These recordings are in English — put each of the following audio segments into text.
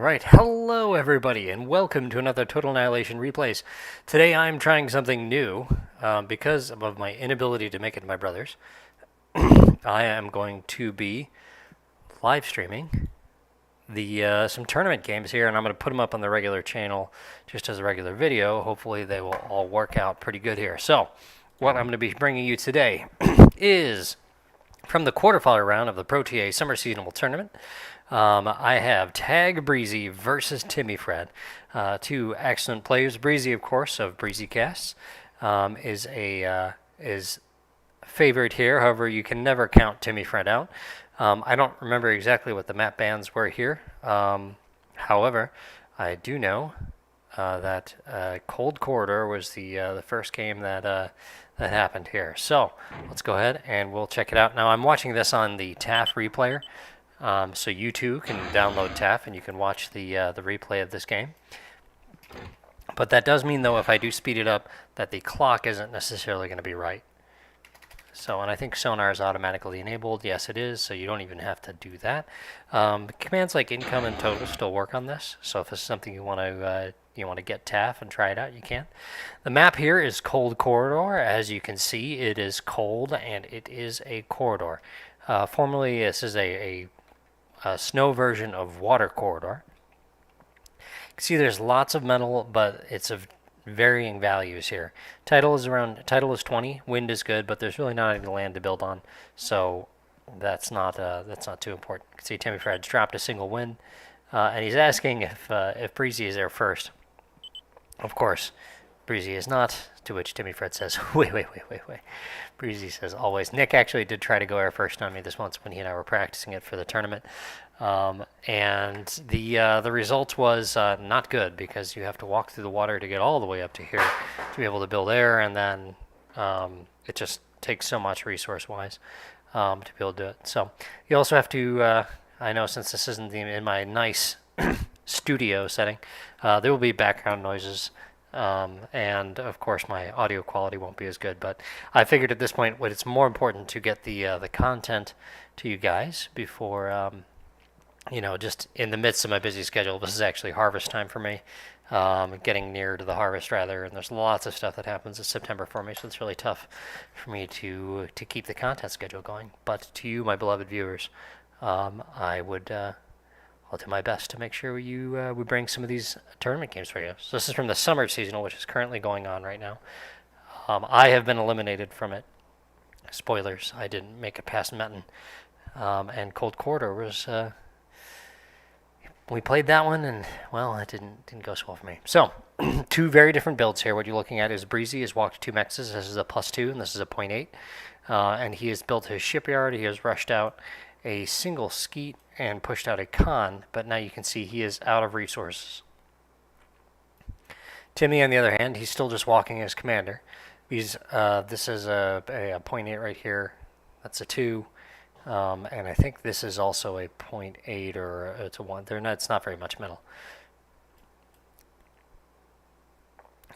Alright, hello everybody, and welcome to another Total Annihilation Replays. Today I'm trying something new, because of my inability to make it to my brother's. I am going to be live streaming some tournament games here, and I'm going to put them up on the regular channel just as a regular video. Hopefully they will all work out pretty good here. So, what I'm going to be bringing you today is from the quarterfinal round of the ProTA Summer Seasonal Tournament. I have Tag Breezy versus TimmyFred, two excellent players. Breezy, of course, of Breezy Casts, is favored here. However, you can never count TimmyFred out. I don't remember exactly what the map bans were here. However, I do know that Cold Corridor was the first game that happened here. So let's go ahead and we'll check it out. Now I'm watching this on the TAF replayer. So you too can download TAF and you can watch the replay of this game. But that does mean, though, if I do speed it up, that the clock isn't necessarily going to be right. So, and I think sonar is automatically enabled. Yes, it is, so you don't even have to do that. Commands like income and total still work on this. So if it's something you want to get TAF and try it out, you can. The map here is Cold Corridor. As you can see, it is cold and it is a corridor. Formerly, this is a snow version of Water Corridor. You can see there's lots of metal, but it's of varying values here. Tidal is 20, wind is good, but there's really not any land to build on, so that's not too important. You can see TimmyFred's dropped a single win, and he's asking if Breezy is there first. Of course, Breezy is not, to which TimmyFred says, wait. Breezy says, always. Nick actually did try to go air first on me this once when he and I were practicing it for the tournament. And the result was not good, because you have to walk through the water to get all the way up to here to be able to build air, and then it just takes so much resource-wise to be able to do it. So you also have to, I know since this isn't in my nice studio setting, there will be background noises. And of course my audio quality won't be as good, but I figured at this point it's more important to get the content to you guys before just in the midst of my busy schedule. This is actually harvest time for me, getting near to the harvest rather, and there's lots of stuff that happens in September for me, so it's really tough for me to keep the content schedule going. But to you, my beloved viewers, I'll do my best to make sure we bring some of these tournament games for you. So this is from the summer seasonal, which is currently going on right now. I have been eliminated from it. Spoilers, I didn't make it past Metin. And Cold Corridor was... we played that one, and, well, it didn't go so well for me. So, two very different builds here. What you're looking at is Breezy has walked 2 mexes. This is a +2, and this is a 0.8. And he has built his shipyard. He has rushed out a single skeet and pushed out a con, but now you can see he is out of resources. Timmy, on the other hand, he's still just walking as commander. This is a 0.8 right here. That's a 2. And I think this is also a 0.8 or it's a 1. It's not very much metal.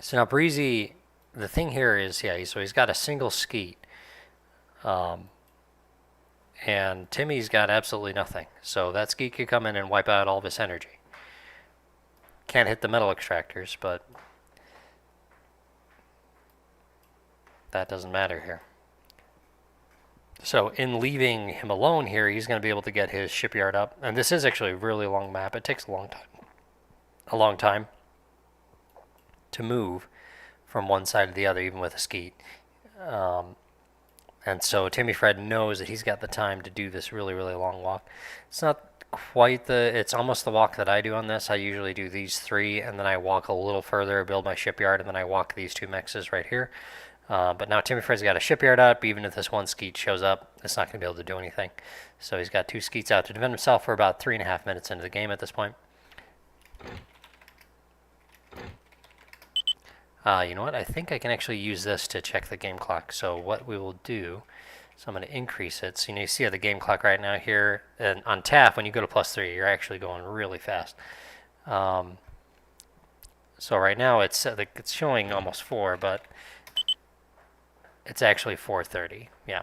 So now Breezy, the thing here is, so he's got a single skeet. And Timmy's got absolutely nothing. So that skeet could come in and wipe out all of his energy. Can't hit the metal extractors, but that doesn't matter here. So in leaving him alone here, he's going to be able to get his shipyard up. And this is actually a really long map. It takes a long time to move from one side to the other, even with a skeet. And so TimmyFred knows that he's got the time to do this really, really long walk. It's not quite it's almost the walk that I do on this. I usually do these 3, and then I walk a little further, build my shipyard, and then I walk these 2 mexes right here. But now TimmyFred's got a shipyard up. Even if this one skeet shows up, it's not going to be able to do anything. So he's got 2 skeets out to defend himself for about 3.5 minutes into the game at this point. You know what? I think I can actually use this to check the game clock. So what we will do, so I'm going to increase it. So you see how the game clock right now here, and on TAF, when you go to +3, you're actually going really fast. So right now it's showing almost 4, but it's actually 4:30. Yeah.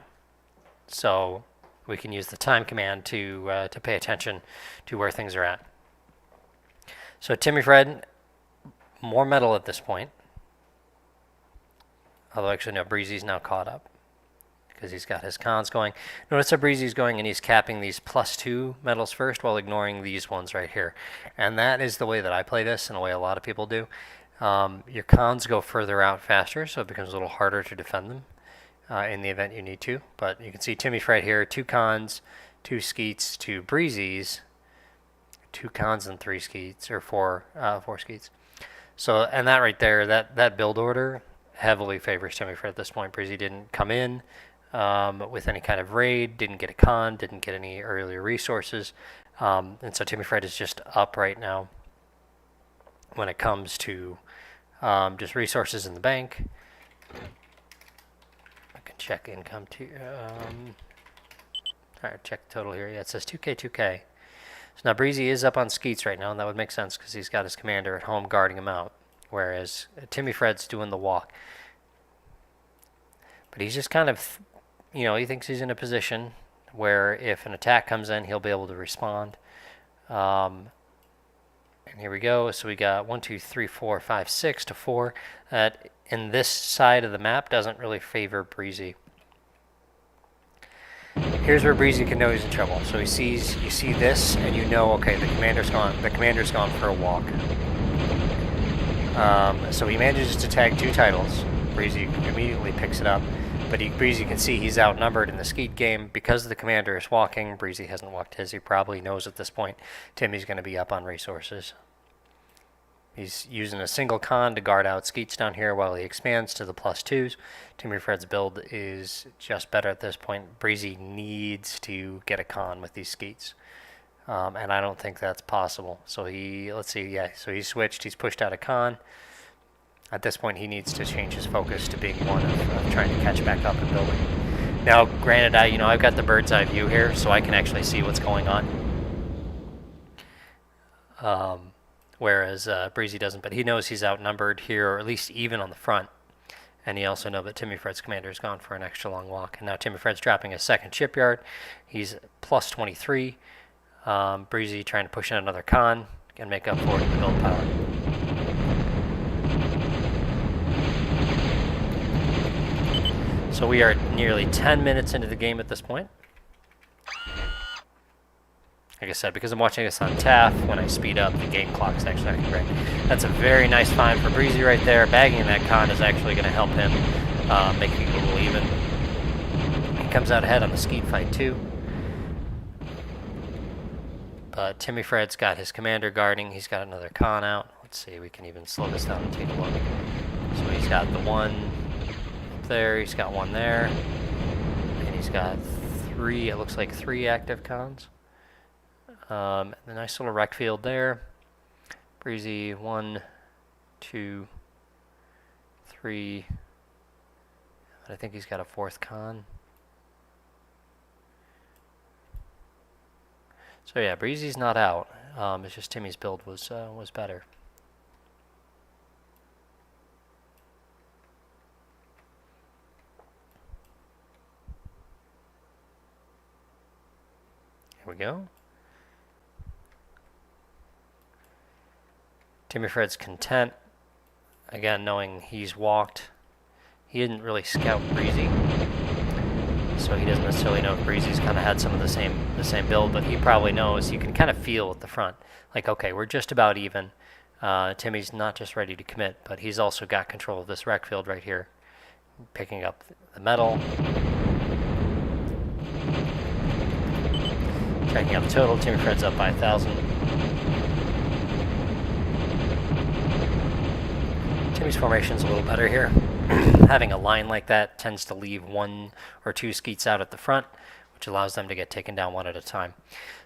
So we can use the time command to pay attention to where things are at. So TimmyFred, more metal at this point. Although actually no, Breezy's now caught up because he's got his cons going. Notice how Breezy's going and he's capping these +2 metals first while ignoring these ones right here. And that is the way that I play this and the way a lot of people do. Your cons go further out faster, so it becomes a little harder to defend them in the event you need to. But you can see TimmyFred here, 2 cons, 2 skeets, 2 Breezys, 2 cons and 3 skeets, or 4 skeets. So, and that right there, that build order heavily favors TimmyFred at this point. Breezy didn't come in with any kind of raid, didn't get a con, didn't get any earlier resources. And so TimmyFred is just up right now when it comes to just resources in the bank. I can check income too. Alright, check the total here. Yeah, it says 2K, 2K. So now Breezy is up on skeets right now, and that would make sense because he's got his commander at home guarding him out. Whereas TimmyFred's doing the walk. But he's just kind of, he thinks he's in a position where if an attack comes in, he'll be able to respond. And here we go. So we got 1, 2, 3, 4, 5, 6 to 4. That in this side of the map doesn't really favor Breezy. Here's where Breezy can know he's in trouble. So you see this, and you know, okay, the commander's gone. The commander's gone for a walk. So he manages to tag 2 titles. Breezy immediately picks it up, but Breezy can see he's outnumbered in the skeet game because the commander is walking. Breezy hasn't walked his. He probably knows at this point Timmy's going to be up on resources. He's using a single con to guard out skeets down here while he expands to the +2s. TimmyFred's build is just better at this point. Breezy needs to get a con with these skeets. And I don't think that's possible. So let's see, yeah, so he's switched, he's pushed out a con. At this point, he needs to change his focus to being one of trying to catch back up and building. Now, granted, I've got the bird's eye view here, so I can actually see what's going on. Whereas Breezy doesn't, but he knows he's outnumbered here, or at least even on the front. And he also knows that TimmyFred's commander has gone for an extra long walk. And now TimmyFred's dropping a second shipyard. He's +23. Breezy trying to push in another con and make up for it in the build power. So we are nearly 10 minutes into the game at this point. Like I said, because I'm watching this on TAF, when I speed up, the game clock's actually not great. That's a very nice find for Breezy right there. Bagging that con is actually going to help him make it a little even. He comes out ahead on the skeet fight too. But TimmyFred's got his commander guarding. He's got another con out. Let's see, we can even slow this down and take a look. So he's got the one up there. He's got one there. And he's got 3, it looks like 3 active cons. The nice little rec field there. Breezy, 1, 2, 3. I think he's got a 4th con. So yeah, Breezy's not out. It's just Timmy's build was better. Here we go. TimmyFred's content. Again, knowing he's walked. He didn't really scout Breezy, so he doesn't necessarily know if Breezy's kind of had some of the same build, but he probably knows. You can kind of feel at the front, like, okay, we're just about even. Timmy's not just ready to commit, but he's also got control of this rec field right here, picking up the metal. Checking out the total, TimmyFred's up by 1,000. Timmy's formation's a little better here. Having a line like that tends to leave 1 or 2 skeets out at the front, which allows them to get taken down one at a time.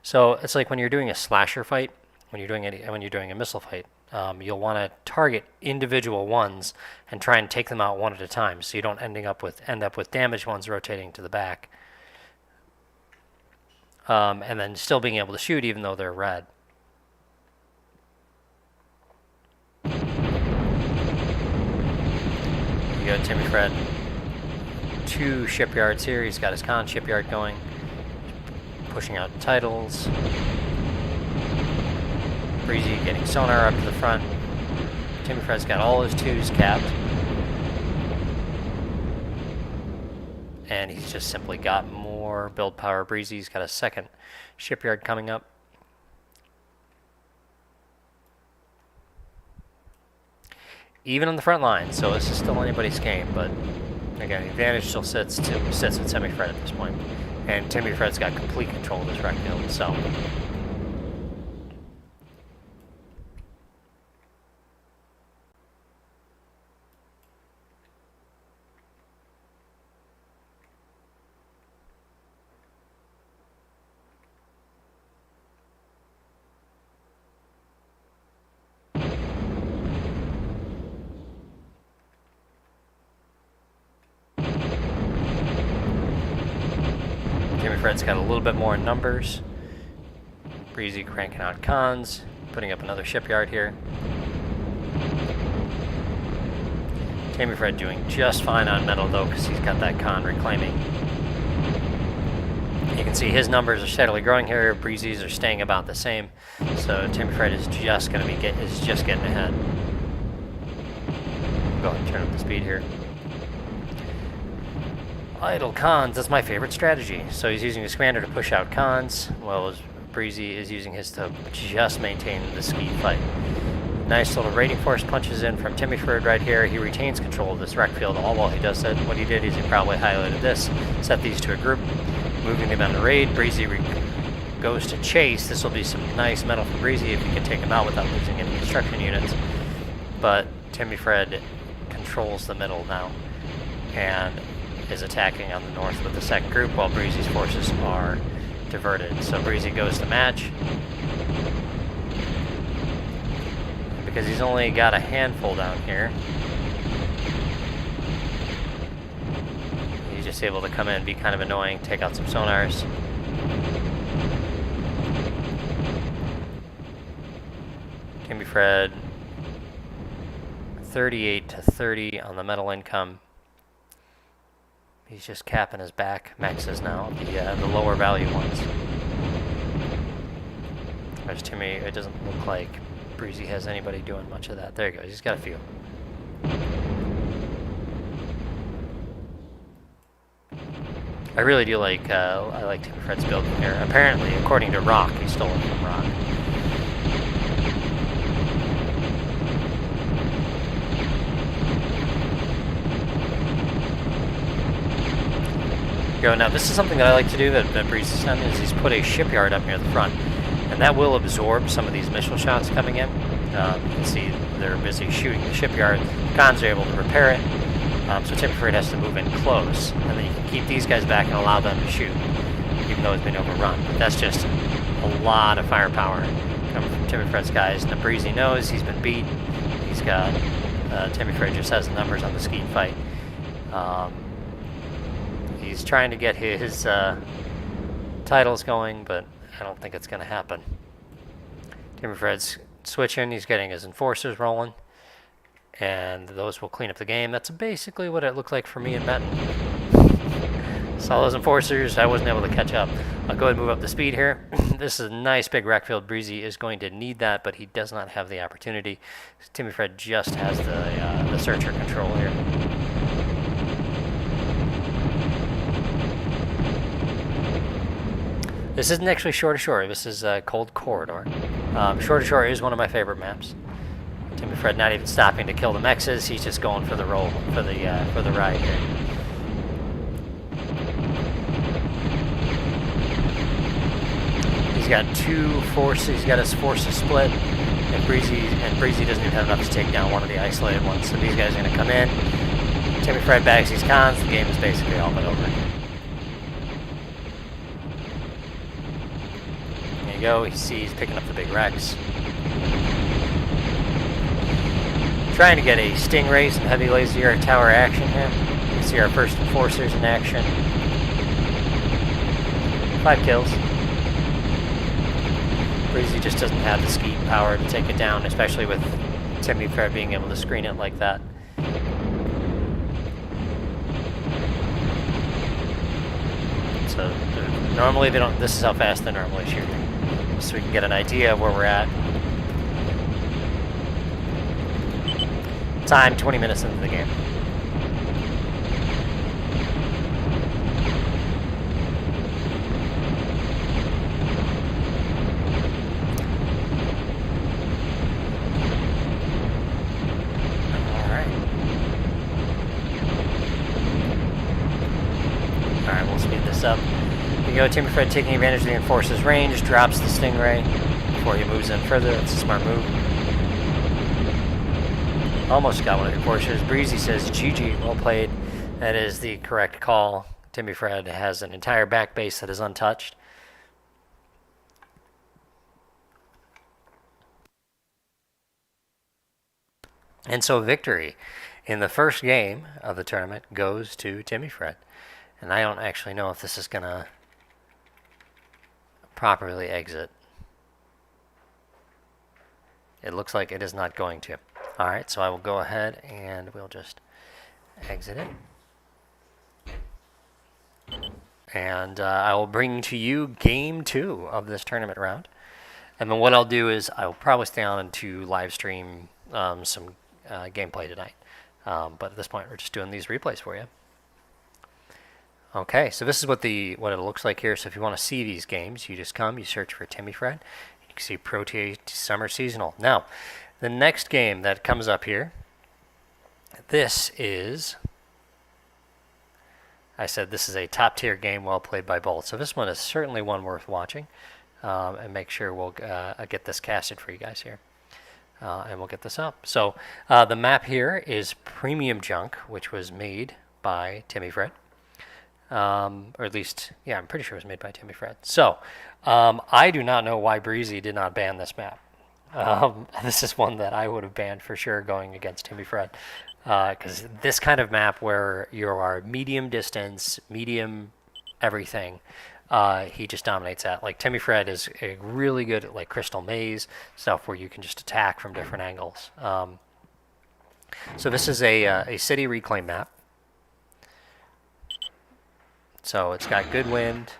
So it's like when you're doing a slasher fight, when you're doing a missile fight, you'll want to target individual ones and try and take them out one at a time, so you don't end up with damaged ones rotating to the back, and then still being able to shoot even though they're red. You go, TimmyFred. 2 shipyards here. He's got his con shipyard going, pushing out titles. Breezy getting sonar up to the front. TimmyFred's got all his 2s capped. And he's just simply got more build power. Breezy's got a second shipyard coming up. Even on the front line, so this is still anybody's game, but again, the advantage still sits with TimmyFred at this point. And TimmyFred's got complete control of this wreck field, so. TimmyFred's got a little bit more numbers. Breezy cranking out cons, putting up another shipyard here. TimmyFred doing just fine on metal though, because he's got that con reclaiming. You can see his numbers are steadily growing here. Breezy's are staying about the same, so TimmyFred is just going to be getting ahead. Go ahead and turn up the speed here. Idle cons, that's my favorite strategy. So he's using his commander to push out cons, while Breezy is using his to just maintain the speed fight. Nice little rating force punches in from TimmyFred right here. He retains control of this wreck field all while he does that. What he did is he probably highlighted this, set these to a group, moving them on the raid. Breezy goes to chase. This will be some nice metal for Breezy if he can take him out without losing any construction units. But TimmyFred controls the middle now, and is attacking on the north with the second group while Breezy's forces are diverted. So Breezy goes to match. Because he's only got a handful down here, he's just able to come in, be kind of annoying, take out some sonars. TimmyFred 38 to 30 on the metal income. He's just capping his back mexes now, the lower value ones. Whereas Timmy, it doesn't look like Breezy has anybody doing much of that. There he goes, he's got a few. I really do like, I like TimmyFred's build here. Apparently, according to Rock, he stole it from Rock. Now this is something that I like to do that Breezy's done, is he's put a shipyard up near the front, and that will absorb some of these missile shots coming in. You can see they're busy shooting the shipyard. The cons are able to repair it, so TimmyFred has to move in close, and then you can keep these guys back and allow them to shoot, even though it's been overrun. But that's just a lot of firepower coming from TimmyFred's guys. And Breezy knows he's been beat. He's got TimmyFred just has the numbers on the skeet fight. He's trying to get his titles going, but I don't think it's going to happen. TimmyFred's switching. He's getting his enforcers rolling, and those will clean up the game. That's basically what it looked like for me in Benton. Saw those enforcers. I wasn't able to catch up. I'll go ahead and move up the speed here. This is a nice big wreck field. Breezy is going to need that, but he does not have the opportunity. TimmyFred just has the searcher control here. This isn't actually Shore to Shore. This is Cold Corridor. Shore to Shore is one of my favorite maps. TimmyFred not even stopping to kill the mexes. He's just going for the roll, for the ride here. He's got two forces. He's got his forces split, and Breezy doesn't even have enough to take down one of the isolated ones. So these guys are going to come in. TimmyFred bags these cons. The game is basically all but over. Go. He's picking up the big wrecks. Trying to get a Stingray, some heavy laser tower action here. You can see our first enforcers in action. 5 kills. Breezy just doesn't have the skeet power to take it down, especially with TimmyFred being able to screen it like that. So normally they don't. This is how fast they normally shoot. So we can get an idea of where we're at. Time 20 minutes into the game. Alright, we'll speed this up. Here you go, TimmyFred taking advantage of the Enforcer's range, drops the Stingray before he moves in further. That's a smart move. Almost got one of the Enforcers. Breezy says, GG, well played. That is the correct call. TimmyFred has an entire back base that is untouched. And so victory in the first game of the tournament goes to TimmyFred. And I don't actually know if this is going to properly exit. It looks like it is not going to. All right, so I will go ahead and we'll just exit it. And I will bring to you game 2 of this tournament round. And then what I'll do is I'll probably stay on to live stream some gameplay tonight. But at this point, we're just doing these replays for you. Okay, so this is what it looks like here. So if you want to see these games, you just come, you search for TimmyFred. You can see ProTA Summer Seasonal. Now, the next game that comes up here, this is, I said this is a top-tier game well played by both. So this one is certainly one worth watching. And make sure we'll get this casted for you guys here. And we'll get this up. So the map here is Premium Junk, which was made by TimmyFred. Or at least, yeah, I'm pretty sure it was made by TimmyFred. So I do not know why Breezy did not ban this map. This is one that I would have banned for sure going against TimmyFred. Because this kind of map where you are medium distance, medium everything, he just dominates that. Like TimmyFred is really good at like Crystal Maze stuff where you can just attack from different angles. So this is a city reclaim map. So it's got good wind.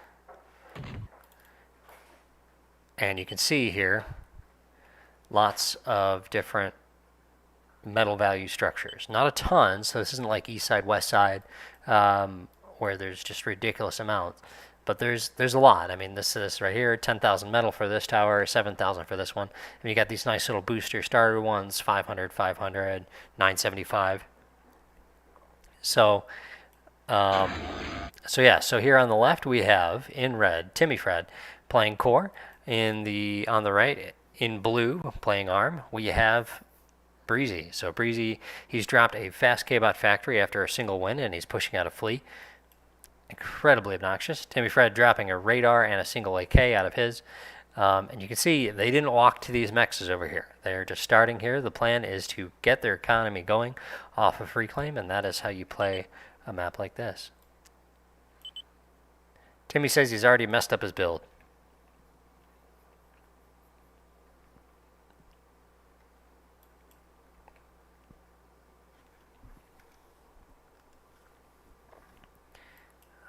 And you can see here lots of different metal value structures. Not a ton, so this isn't like east side, west side, where there's just ridiculous amounts. But there's a lot. I mean, this right here, 10,000 metal for this tower, 7,000 for this one. And you got these nice little booster starter ones, 500, 500, 975. So yeah, so here on the left we have, in red, TimmyFred playing core. On the right, in blue, playing arm, we have Breezy. So Breezy, he's dropped a fast K-Bot factory after a single win, and he's pushing out a flea. Incredibly obnoxious. TimmyFred dropping a radar and a single AK out of his. And you can see they didn't walk to these mexes over here. They're just starting here. The plan is to get their economy going off of reclaim, and that is how you play a map like this. Timmy says he's already messed up his build.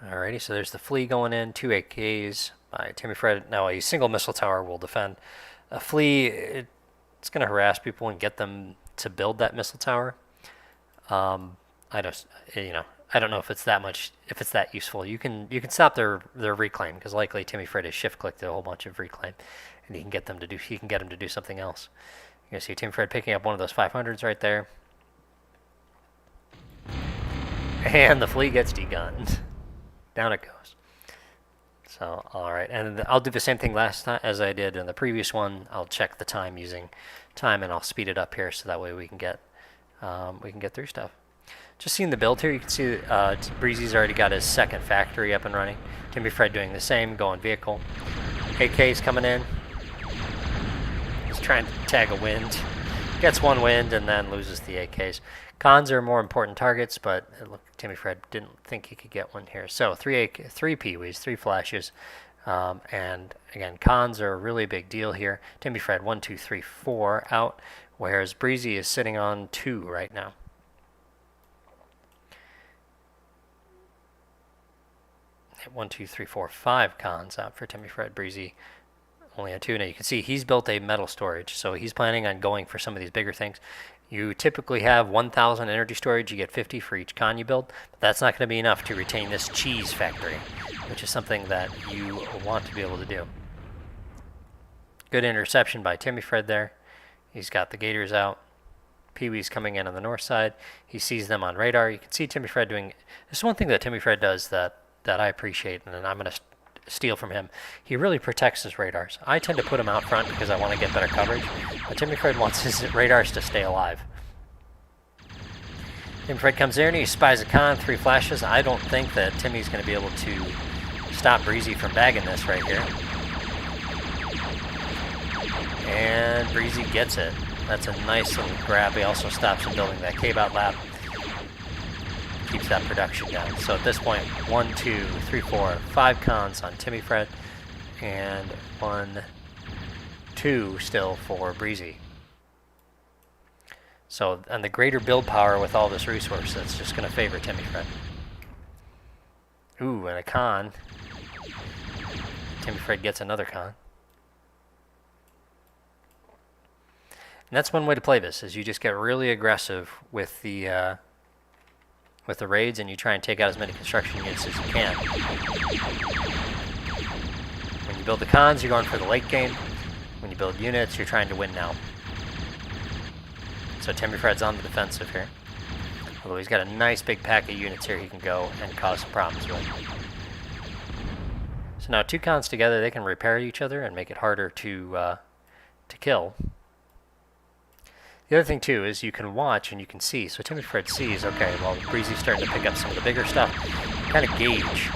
Alrighty, so there's the flea going in, 2 AKs by TimmyFred. Now a single missile tower will defend. A flea, it's going to harass people and get them to build that missile tower. I don't know if it's that much, if it's that useful. You can stop their reclaim, because likely TimmyFred has shift clicked a whole bunch of reclaim, and he can get them to do something else. You can see TimmyFred picking up one of those 500s right there, and the flea gets degunned. Down it goes. So all right, and I'll do the same thing last time as I did in the previous one. I'll check the time using time, and I'll speed it up here so that way we can get through stuff. Just seeing the build here, you can see Breezy's already got his second factory up and running. TimmyFred doing the same, going vehicle. AK's coming in. He's trying to tag a wind. Gets one wind and then loses the AKs. Cons are more important targets, but look, TimmyFred didn't think he could get one here. So three Pee-wees, 3 flashes. And again, cons are a really big deal here. TimmyFred 1, 2, 3, 4 out, whereas Breezy is sitting on 2 right now. 1, 2, 3, 4, 5 cons out for TimmyFred. Breezy only had 2. Now you can see he's built a metal storage, so he's planning on going for some of these bigger things. You typically have 1,000 energy storage. You get 50 for each con you build, but that's not going to be enough to retain this cheese factory, which is something that you want to be able to do. Good interception by TimmyFred there. He's got the gators out. Pee-wee's coming in on the north side. He sees them on radar. You can see TimmyFred doing... There's one thing that TimmyFred does that I appreciate, and I'm going to steal from him. He really protects his radars. I tend to put him out front because I want to get better coverage, but TimmyFred wants his radars to stay alive. TimmyFred comes in, he spies a con, 3 flashes. I don't think that Timmy's going to be able to stop Breezy from bagging this right here. And Breezy gets it. That's a nice little grab. He also stops him building that cave-out lab. Keeps that production down. So at this point, 1, 2, 3, 4, 5 cons on TimmyFred, and 1, 2 still for Breezy. So, and the greater build power with all this resource, that's just going to favor TimmyFred. Ooh, and a con. TimmyFred gets another con. And that's one way to play this, is you just get really aggressive with the raids, and you try and take out as many construction units as you can. When you build the cons, you're going for the late game. When you build units, you're trying to win now. So TimmyFred's on the defensive here. Although he's got a nice big pack of units here he can go and cause some problems with. So now 2 cons together, they can repair each other and make it harder to kill. The other thing, too, is you can watch and you can see. So TimmyFred sees, okay, well, Breezy's starting to pick up some of the bigger stuff. Kind of gauge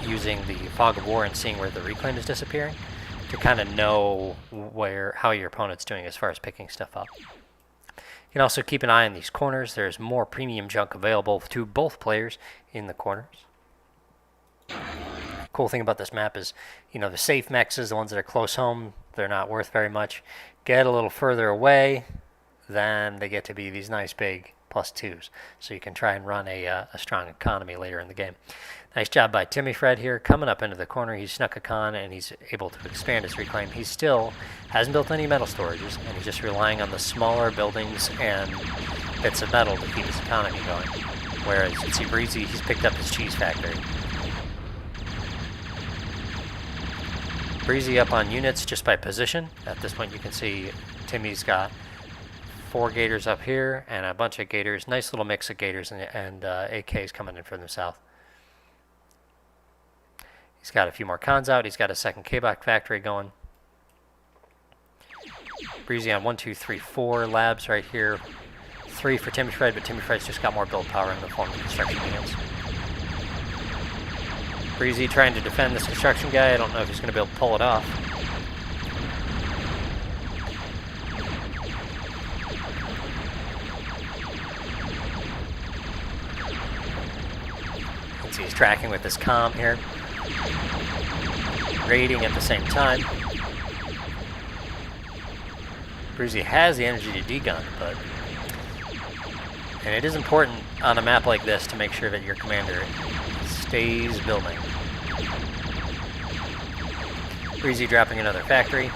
using the Fog of War and seeing where the reclaim is disappearing to kind of know how your opponent's doing as far as picking stuff up. You can also keep an eye on these corners. There's more premium junk available to both players in the corners. Cool thing about this map is, you know, the safe mexes, the ones that are close home, they're not worth very much. Get a little further away, then they get to be these nice big +2s. So you can try and run a strong economy later in the game. Nice job by TimmyFred here. Coming up into the corner, he snuck a con and he's able to expand his reclaim. He still hasn't built any metal storages, and he's just relying on the smaller buildings and bits of metal to keep his economy going. Whereas you can see Breezy, he's picked up his cheese factory. Breezy up on units just by position. At this point you can see Timmy's got 4 gators up here and a bunch of gators. Nice little mix of gators and AKs coming in from the south. He's got a few more cons out. He's got a second K-Bot factory going. Breezy on 1, 2, 3, 4 labs right here. 3 for TimmyFred, but TimmyFred's just got more build power in the form of construction units. Breezy trying to defend this construction guy. I don't know if he's going to be able to pull it off. You can see he's tracking with this comm here. Raiding at the same time. Breezy has the energy to degun, but... And it is important on a map like this to make sure that your commander stays building. Breezy dropping another factory.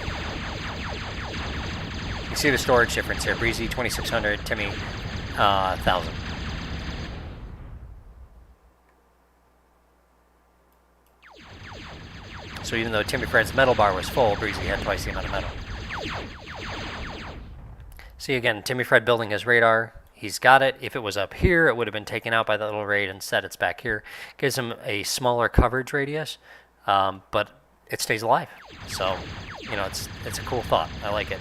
You see the storage difference here. Breezy 2,600, Timmy 1,000. So even though TimmyFred's metal bar was full, Breezy had twice the amount of metal. See again, TimmyFred building his radar. He's got it. If it was up here, it would have been taken out by that little raid. Instead, it's back here. Gives him a smaller coverage radius, but it stays alive. So, you know, it's a cool thought. I like it.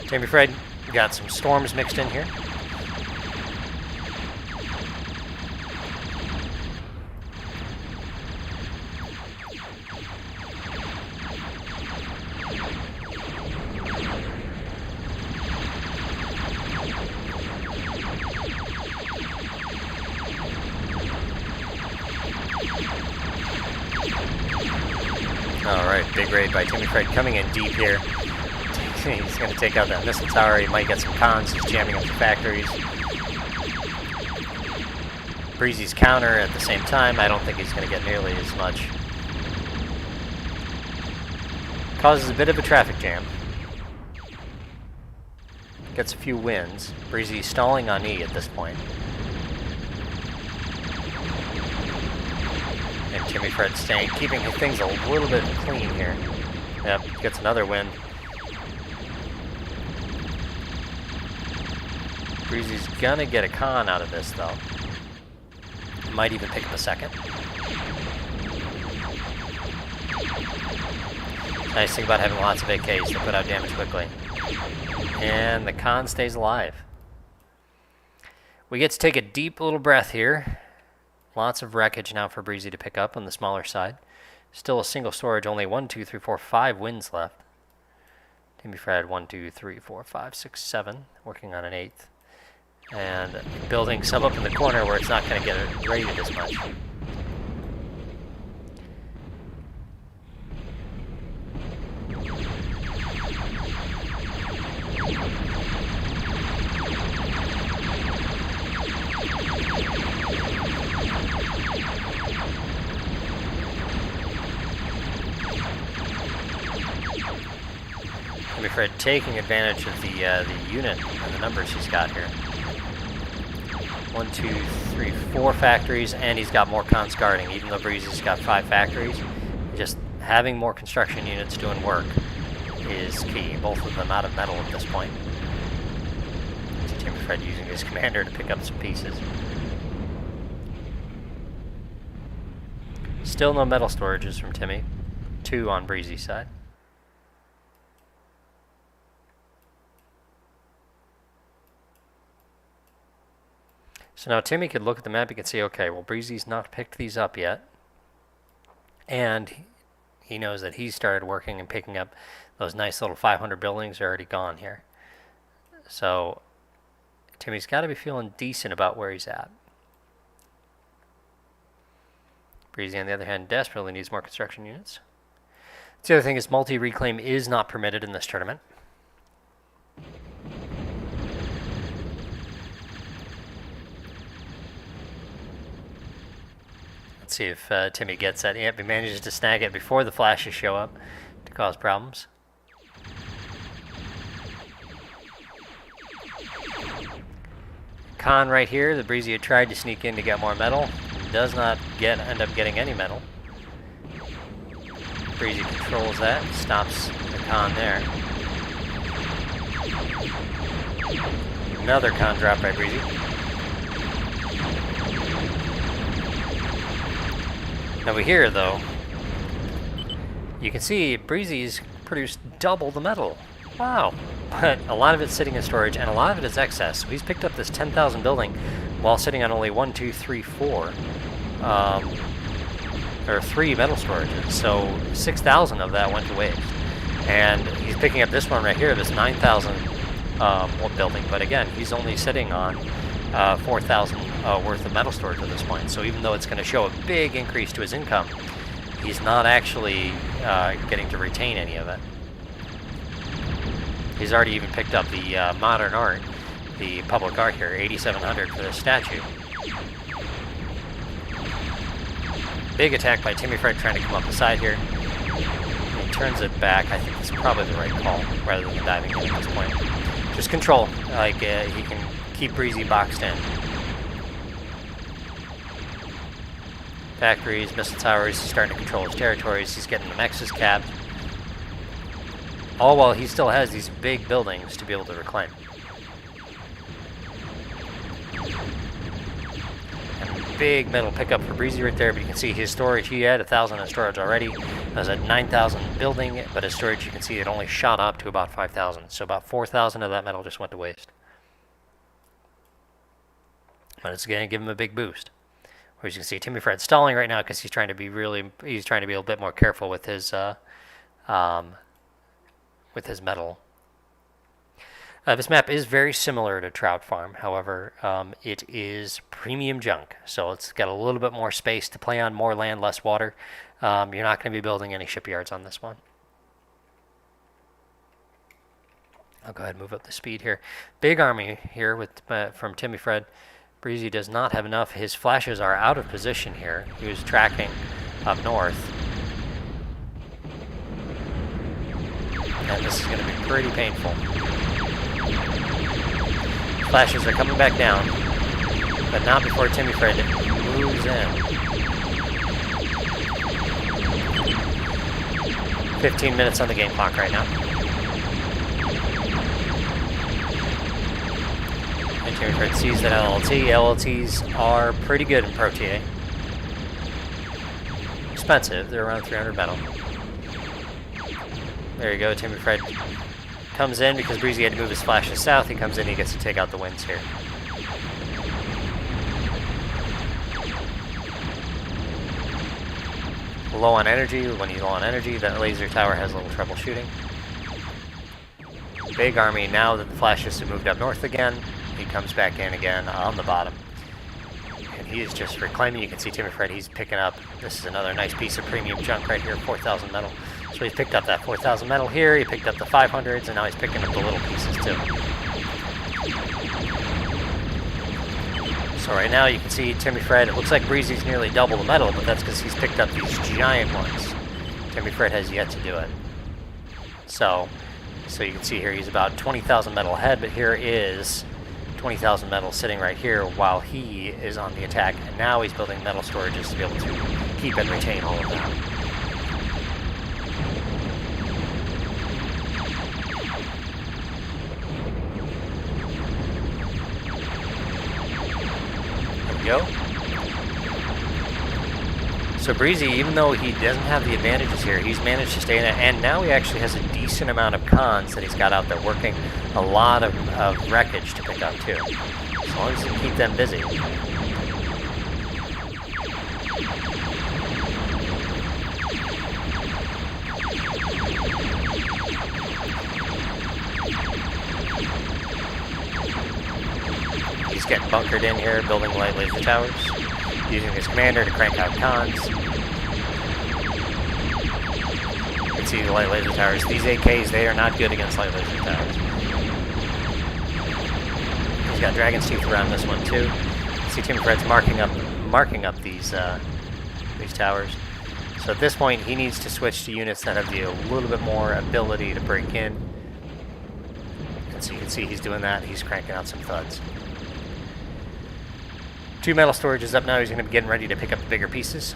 TimmyFred got some storms mixed in here. Alright, big raid by TimmyFred coming in deep here. He's going to take out that missile tower. He might get some cons. He's jamming up the factories. Breezy's counter at the same time. I don't think he's going to get nearly as much Causes a bit of a traffic jam. Gets a few wins. Breezy stalling on E at this point. And TimmyFred keeping things a little bit clean here. Yep, gets another win. Breezy's gonna get a con out of this though. Might even pick up a second. Nice thing about having lots of AKs, they put out damage quickly. And the con stays alive. We get to take a deep little breath here. Lots of wreckage now for Breezy to pick up on the smaller side. Still a single storage, only 1, 2, 3, 4, 5 wins left. TimmyFred 1, 2, 3, 4, 5, 6, 7, working on an 8th. And building some up in the corner where it's not going to get rated as much. TimmyFred taking advantage of the unit and the numbers he's got here. 1, 2, 3, 4 factories, and he's got more cons guarding. Even though Breezy's got 5 factories, just having more construction units doing work is key. Both of them out of metal at this point. See TimmyFred using his commander to pick up some pieces. Still no metal storages from Timmy. 2 on Breezy's side. So now Timmy could look at the map, he could see, okay, well, Breezy's not picked these up yet. And he knows that he started working and picking up those nice little 500 buildings are already gone here. So Timmy's got to be feeling decent about where he's at. Breezy, on the other hand, desperately needs more construction units. The other thing is multi-reclaim is not permitted in this tournament. Let's see if Timmy gets that. Yep, he manages to snag it before the flashes show up to cause problems. Con right here, the Breezy had tried to sneak in to get more metal. Does not end up getting any metal. Breezy controls that, stops the con there. Another con drop by Breezy. Over here, though, you can see Breezy's produced double the metal. Wow. But a lot of it's sitting in storage, and a lot of it is excess. So he's picked up this 10,000 building while sitting on only 1, 2, 3, 4. Or 3 metal storages. So 6,000 of that went to waste. And he's picking up this one right here, this 9,000 building. But again, he's only sitting on 4,000 worth of metal storage at this point. So even though it's going to show a big increase to his income, he's not actually getting to retain any of it. He's already even picked up the modern art, the public art here, 8,700 for this statue. Big attack by TimmyFred trying to come up the side here. He turns it back. I think it's probably the right call rather than diving in at this point. Just control. Like he can keep Breezy boxed in. Factories, missile towers, he's starting to control his territories. He's getting the mexes capped. All while he still has these big buildings to be able to reclaim. And big metal pickup for Breezy right there, but you can see his storage, he had 1,000 in storage already. That was a 9,000 building, but his storage, you can see it only shot up to about 5,000. So about 4,000 of that metal just went to waste. But it's going to give him a big boost. Whereas you can see TimmyFred stalling right now because he's trying to be a little bit more careful with his metal. This map is very similar to Trout Farm. However, it is premium junk, so it's got a little bit more space to play on, more land, less water. You're not going to be building any shipyards on this one. I'll go ahead and move up the speed here. Big army here with from TimmyFred. Breezy does not have enough. His flashes are out of position here. He was tracking up north. And this is going to be pretty painful. Flashes are coming back down, but not before TimmyFred moves in. 15 minutes on the game clock right now. And TimmyFred sees that LLT. LLTs are pretty good in ProTA. Expensive, they're around 300 metal. There you go, TimmyFred comes in because Breezy had to move his flashes south. He comes in, he gets to take out the winds here. Low on energy. When he's low on energy, that laser tower has a little trouble shooting. Big army. Now that the flashes have moved up north again, he comes back in again on the bottom. And he is just reclaiming. You can see TimmyFred, he's picking up. This is another nice piece of premium junk right here, 4,000 metal. So he's picked up that 4,000 metal here, he picked up the 500s, and now he's picking up the little pieces too. So right now you can see TimmyFred, it looks like Breezy's nearly double the metal, but that's because he's picked up these giant ones. TimmyFred has yet to do it. So you can see here he's about 20,000 metal ahead, but here is 20,000 metal sitting right here while he is on the attack, and now he's building metal storages to be able to keep and retain all of that. Go. So Breezy, even though he doesn't have the advantages here, he's managed to stay in it, and now he actually has a decent amount of cons that he's got out there working. A lot of wreckage to pick up too. As long as he can keep them busy. He's getting bunkered in here, building light laser towers, using his commander to crank out cons. You can see the light laser towers. These AKs, they are not good against light laser towers. He's got Dragon's Teeth around this one too. You see TimmyFred's marking up these towers. So at this point, he needs to switch to units that have a little bit more ability to break in. And so you can see he's doing that. He's cranking out some thuds. 2 metal storage is up now. He's going to be getting ready to pick up the bigger pieces.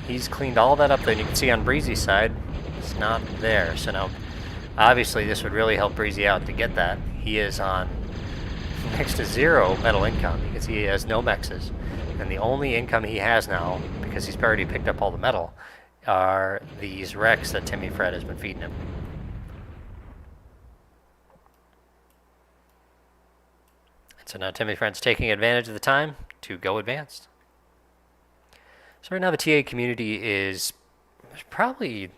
He's cleaned all that up there, and you can see on Breezy's side, it's not there. So now, obviously, this would really help Breezy out to get that. He is on next to 0 metal income. You can see he has no mexes. And the only income he has now, because he's already picked up all the metal, are these wrecks that TimmyFred has been feeding him. So now TimmyFred's taking advantage of the time to go advanced. So right now the TA community is probably,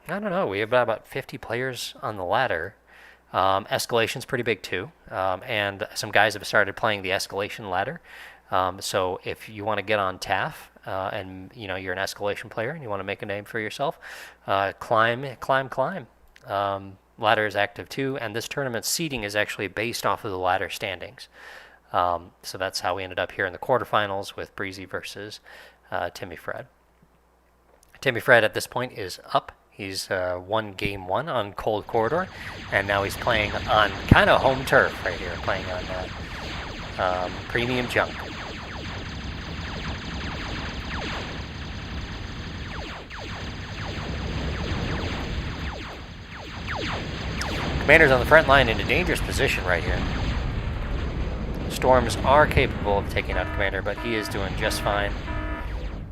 I don't know, we have about 50 players on the ladder. Escalation's pretty big too, and some guys have started playing the escalation ladder. So if you want to get on TAF and you're an escalation player and you want to make a name for yourself, climb. Ladder is active too, and this tournament's seeding is actually based off of the ladder standings. So that's how we ended up here in the quarterfinals with Breezy versus TimmyFred. TimmyFred at this point is up. He's won game 1 on Cold Corridor, and now he's playing on kind of home turf right here, playing on premium junk. Commander's on the front line in a dangerous position right here. Storms are capable of taking out Commander, but he is doing just fine.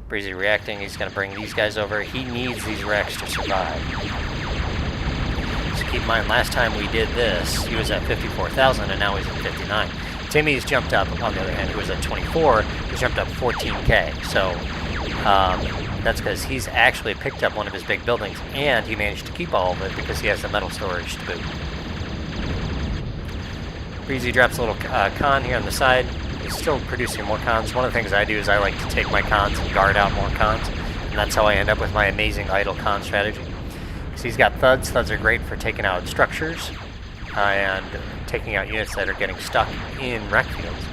Breezy reacting, he's going to bring these guys over. He needs these wrecks to survive. So keep in mind, last time we did this, he was at 54,000 and now he's at 59. Timmy's jumped up, on the other hand, who was at 24, he's jumped up 14k. So that's because he's actually picked up one of his big buildings, and he managed to keep all of it because he has the metal storage to boot. Breezy drops a little con here on the side. He's still producing more cons. One of the things I do is I like to take my cons and guard out more cons, and that's how I end up with my amazing idle con strategy. So he's got thuds. Thuds are great for taking out structures and taking out units that are getting stuck in wreck fields.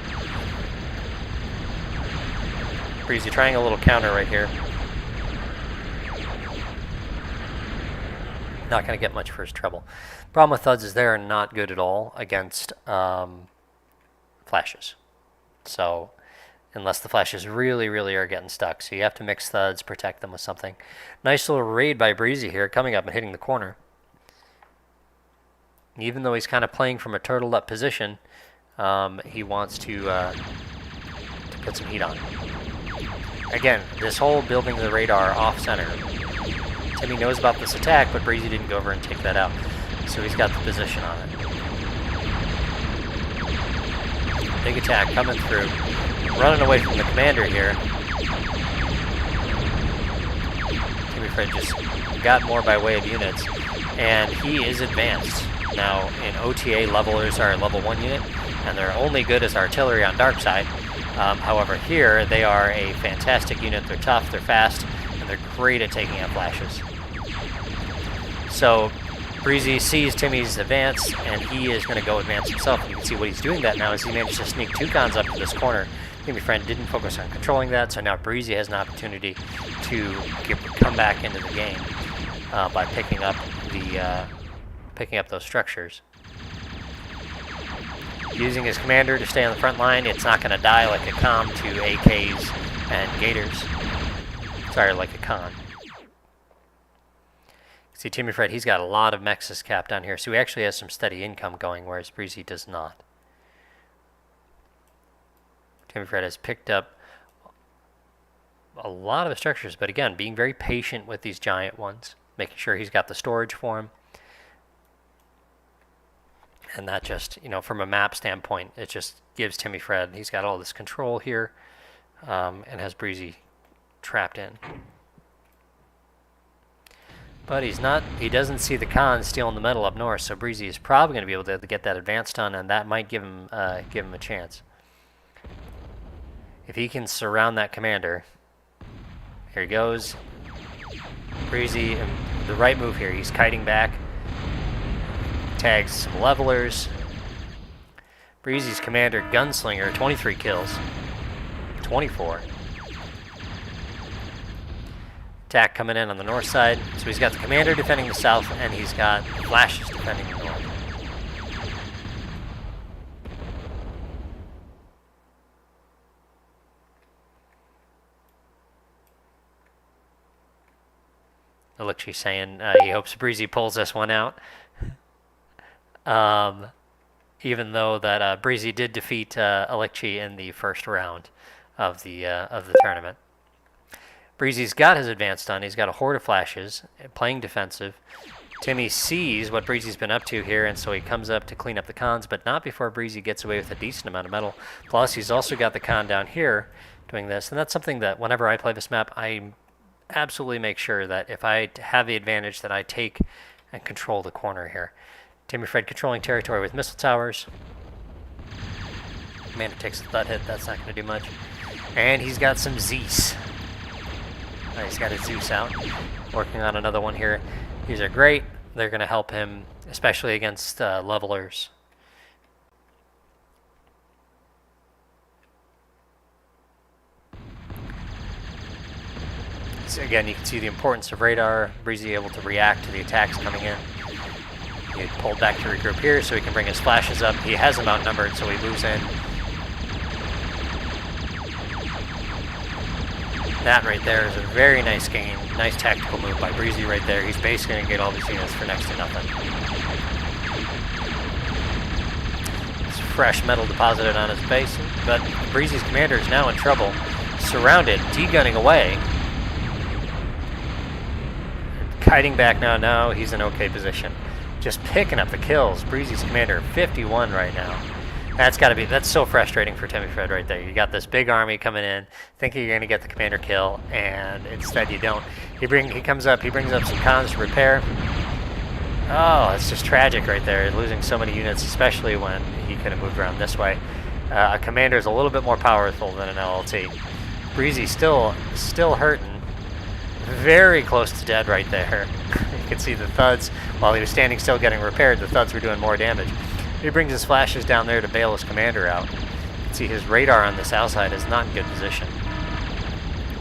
Breezy trying a little counter right here. Not going to get much first trouble. Problem with thuds is they're not good at all against flashes. So unless the flashes really, really are getting stuck. So you have to mix thuds, protect them with something. Nice little raid by Breezy here, coming up and hitting the corner. Even though he's kind of playing from a turtled up position, he wants to put some heat on. Again, this whole building the radar off center. Timmy knows about this attack, but Breezy didn't go over and take that out. So he's got the position on it. Big attack coming through. Running away from the commander here. TimmyFred just got more by way of units. And he is advanced. Now, in OTA, levelers are a level 1 unit, and they're only good as artillery on dark side. However, here, they are a fantastic unit. They're tough, they're fast, and they're great at taking out flashes. So, Breezy sees Timmy's advance, and he is going to go advance himself. And you can see what he's doing that now is he managed to sneak 2 cons up to this corner. TimmyFred didn't focus on controlling that, so now Breezy has an opportunity to come back into the game by picking up those structures. Using his commander to stay on the front line, it's not going to die like a com to AKs and Gators. Sorry, like a con. See, TimmyFred, he's got a lot of mexes capped down here, so he actually has some steady income going, whereas Breezy does not. TimmyFred has picked up a lot of the structures, but again, being very patient with these giant ones, making sure he's got the storage for him. And that just, from a map standpoint, it just gives TimmyFred, he's got all this control here, and has Breezy trapped in. But he doesn't see the cons stealing the metal up north, so Breezy is probably going to be able to get that advance done, and that might give him a chance. If he can surround that commander, here he goes. Breezy, the right move here, he's kiting back. Tags some levelers. Breezy's commander, Gunslinger, 23 kills. 24. Attack coming in on the north side. So he's got the commander defending the south, and he's got flashes defending the north. Alexi saying he hopes Breezy pulls this one out. Even though that Breezy did defeat Alexi in the first round of the tournament. Breezy's got his advance done. He's got a horde of flashes, playing defensive. Timmy sees what Breezy's been up to here, and so he comes up to clean up the cons, but not before Breezy gets away with a decent amount of metal. Plus, he's also got the con down here doing this, and that's something that whenever I play this map, I absolutely make sure that if I have the advantage that I take and control the corner here. TimmyFred controlling territory with missile towers. Commander takes a thud hit, that's not going to do much. And he's got some Zeus. He's got his Zeus out. Working on another one here. These are great. They're going to help him, especially against levelers. So again, you can see the importance of radar. Breezy able to react to the attacks coming in. He pulled back to regroup here so he can bring his flashes up. He has them outnumbered, so he moves in. That right there is a very nice gain. Nice tactical move by Breezy right there. He's basically going to get all these units for next to nothing. It's fresh metal deposited on his base, but Breezy's commander is now in trouble. Surrounded, T-gunning away. Kiting back now. Now he's in okay position. Just picking up the kills. Breezy's commander, 51 right now. That's so frustrating for TimmyFred right there. You got this big army coming in, thinking you're going to get the commander kill, and instead you don't. He comes up, he brings up some cons to repair. Oh, it's just tragic right there. Losing so many units, especially when he could have moved around this way. A commander is a little bit more powerful than an LLT. Breezy still hurting. Very close to dead right there. You can see the thuds. While he was standing still getting repaired, the thuds were doing more damage. He brings his flashes down there to bail his commander out. You can see his radar on the south side is not in good position.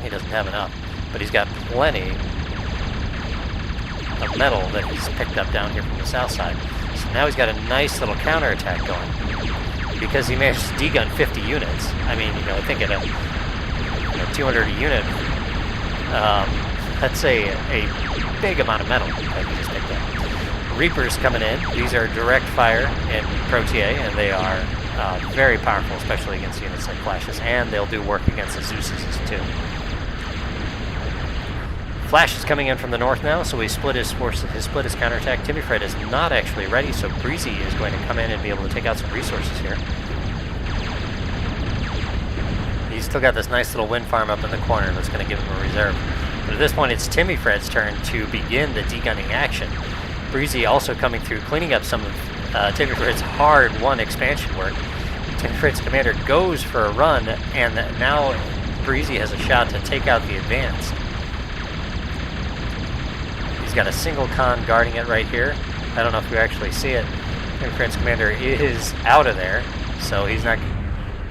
He doesn't have enough, but he's got plenty of metal that he's picked up down here from the south side. So now he's got a nice little counterattack going because he managed to degun 50 units. I mean, you know, I think at a 200 a unit, that's a big amount of metal that he just picked up. Reapers coming in. These are direct fire in ProTA, and they are very powerful, especially against units like Flashes, and they'll do work against the Zeuses too. Flash is coming in from the north now, so he split his forces. His split his counterattack. TimmyFred is not actually ready, so Breezy is going to come in and be able to take out some resources here. He's still got this nice little wind farm up in the corner that's going to give him a reserve. But at this point, it's TimmyFred's turn to begin the degunning action. Breezy also coming through, cleaning up some of TimmyFred's hard-won expansion work. TimmyFred's commander goes for a run, and now Breezy has a shot to take out the advance. He's got a single con guarding it right here. I don't know if you actually see it. TimmyFred's commander is out of there, so he's not...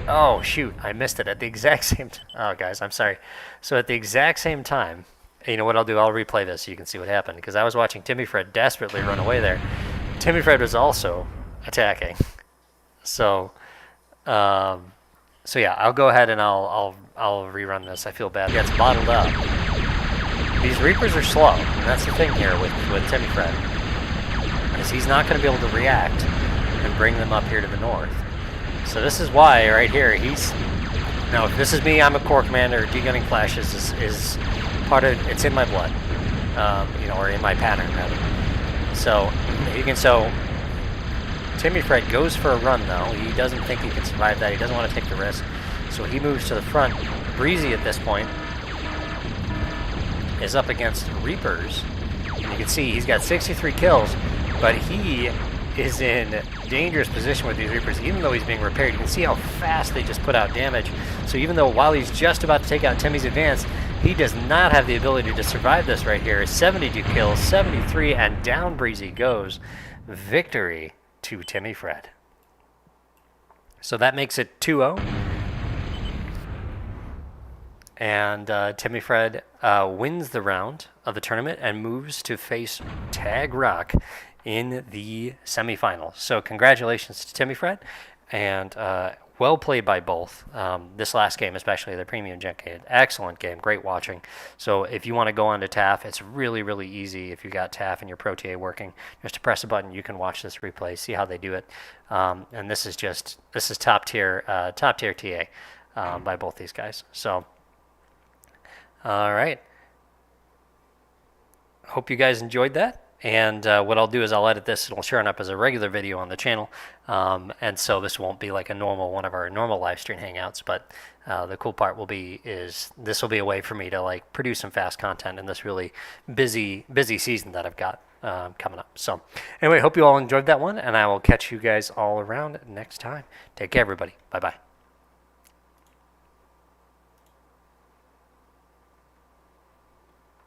Oh, shoot, I missed it at the exact same time. Oh, guys, I'm sorry. So at the exact same time, you know what I'll do? I'll replay this so you can see what happened, because I was watching TimmyFred desperately run away there. TimmyFred was also attacking. So yeah, I'll go ahead and I'll rerun this. I feel bad. It gets bottled up. These Reapers are slow, and that's the thing here with TimmyFred, is he's not going to be able to react and bring them up here to the north. So this is why, right here, he's... Now, if this is me, I'm a corps commander. Degunning Flashes is part of... It's in my blood. You know, or in my pattern, rather. So, TimmyFred goes for a run, though. He doesn't think he can survive that. He doesn't want to take the risk. So he moves to the front. Breezy, at this point, is up against Reapers. And you can see he's got 63 kills, but he is in dangerous position with these Reapers, even though he's being repaired. You can see how fast they just put out damage. So even though while he's just about to take out Timmy's advance, he does not have the ability to survive this right here. 72 kills, 73, and down Breezy goes. Victory to TimmyFred. So that makes it 2-0. And TimmyFred wins the round of the tournament and moves to face Tag Rock in the semifinals. So congratulations to TimmyFred, and well played by both. This last game, especially the Premium Gen K, excellent game, great watching. So if you want to go on to TAF, it's really, really easy. If you got TAF and your ProTA working, just to press a button, you can watch this replay, see how they do it. And this is top tier TA by both these guys. So, all right. Hope you guys enjoyed that. And what I'll do is I'll edit this. It'll show up as a regular video on the channel. And so this won't be like one of our normal live stream hangouts. But the cool part will be is this will be a way for me to like produce some fast content in this really busy season that I've got coming up. So anyway, hope you all enjoyed that one, and I will catch you guys all around next time. Take care, everybody. Bye-bye.